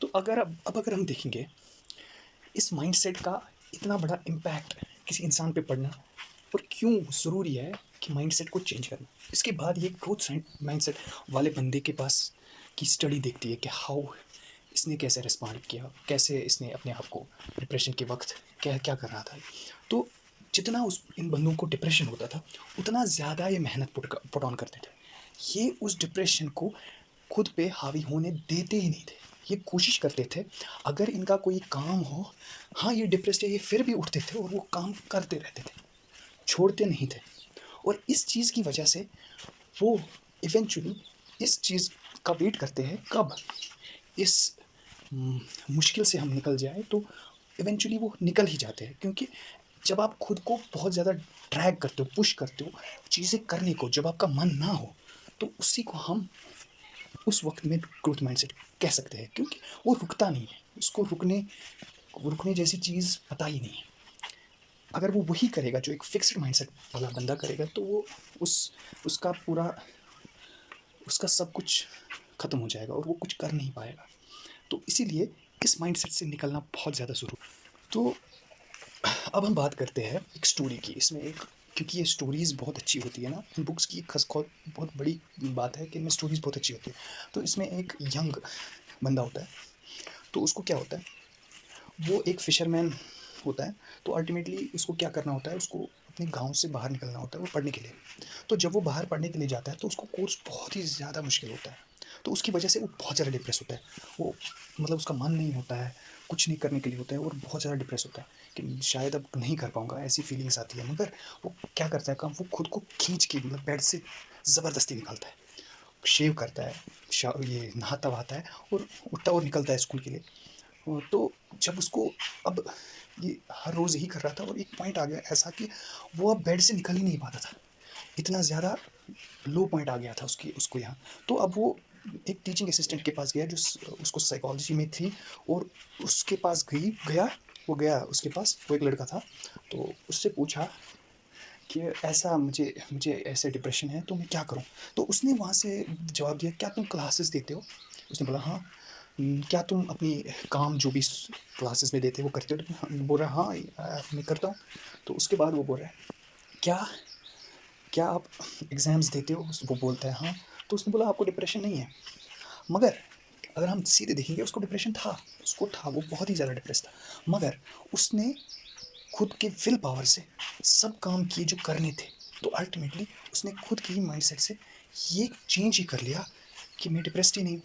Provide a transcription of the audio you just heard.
तो अब अगर हम देखेंगे इस माइंडसेट का इतना बड़ा इम्पैक्ट किसी इंसान पे पड़ना और क्यों ज़रूरी है कि माइंडसेट को चेंज करना। इसके बाद ये ग्रोथ माइंडसेट वाले बंदे के पास की स्टडी देखती है कि हाउ इसने कैसे रिस्पॉन्ड किया, कैसे इसने अपने आप को डिप्रेशन के वक्त क्या क्या कर रहा था। तो जितना उस इन बंदों को डिप्रेशन होता था उतना ज़्यादा ये मेहनत पुट ऑन करते थे। ये उस डिप्रेशन को खुद पे हावी होने देते ही नहीं थे। ये कोशिश करते थे अगर इनका कोई काम हो, हाँ ये डिप्रेस्ड है, ये फिर भी उठते थे और वो काम करते रहते थे, छोड़ते नहीं थे। और इस चीज़ की वजह से वो इवेंचुअली इस चीज़ का वेट करते हैं कब इस मुश्किल से हम निकल जाए, तो इवेंचुअली वो निकल ही जाते हैं। क्योंकि जब आप खुद को बहुत ज़्यादा ड्रैग करते हो, पुश करते हो चीज़ें करने को, जब आपका मन ना हो, तो उसी को हम उस वक्त में ग्रोथ माइंडसेट कह सकते हैं। क्योंकि वो रुकता नहीं है, उसको रुकने जैसी चीज़ पता ही नहीं है। अगर वो वही करेगा जो एक फिक्स्ड माइंडसेट वाला बंदा करेगा, तो वो उसका पूरा उसका सब कुछ ख़त्म हो जाएगा और वो कुछ कर नहीं पाएगा। तो इसीलिए इस माइंडसेट से निकलना बहुत ज़्यादा ज़रूरी। तो अब हम बात करते हैं एक स्टोरी की। इसमें एक, क्योंकि ये स्टोरीज़ बहुत अच्छी होती है ना, इन बुक्स की बहुत बड़ी बात है कि इनमें स्टोरीज़ बहुत अच्छी होती है। तो इसमें एक यंग बंदा होता है, तो उसको क्या होता है, वो एक फ़िशरमैन होता है। तो अल्टीमेटली उसको क्या करना होता है, उसको अपने गाँव से बाहर निकलना होता है वो पढ़ने के लिए। तो जब वो बाहर पढ़ने के लिए जाता है तो उसको कोर्स बहुत ही ज़्यादा मुश्किल होता है। तो उसकी वजह से वो बहुत ज़्यादा डिप्रेस होता है। वो मतलब उसका मन नहीं होता है, कुछ नहीं करने के लिए होता है और बहुत ज़्यादा डिप्रेस होता है कि शायद अब नहीं कर पाऊँगा, ऐसी फीलिंग्स आती है। मगर वो क्या करता है काम, वो खुद को खींच के मतलब बेड से ज़बरदस्ती निकालता है, शेव करता है, ये नहाता-वहाता है और उठता और निकलता है स्कूल के लिए। तो जब उसको अब ये हर रोज़ यही कर रहा था और एक पॉइंट आ गया ऐसा कि वो अब बेड से निकल ही नहीं पाता था। इतना ज़्यादा लो पॉइंट आ गया था उसको यहाँ। तो अब वो एक टीचिंग असिस्टेंट के पास गया जो उसको साइकोलॉजी में थी, और उसके पास वो गया उसके पास, वो एक लड़का था। तो उससे पूछा कि ऐसा मुझे मुझे ऐसे डिप्रेशन है तो मैं क्या करूँ? तो उसने वहाँ से जवाब दिया, क्या तुम क्लासेस देते हो? उसने बोला हाँ। क्या तुम अपनी काम जो भी क्लासेस में देते हो वो करते हो? तो बोल रहा हाँ मैं करता हूँ। तो उसके बाद वो बोल रहा है, क्या क्या आप एग्ज़ाम्स देते हो? वो बोलता है हाँ। तो उसने बोला आपको डिप्रेशन नहीं है। मगर अगर हम सीधे देखेंगे उसको डिप्रेशन था, वो बहुत ही ज़्यादा डिप्रेस था। मगर उसने खुद के विल पावर से सब काम किए जो करने थे। तो अल्टीमेटली उसने खुद की ही माइंडसेट से ये चेंज ही कर लिया कि मैं डिप्रेस्ड ही नहीं हूँ।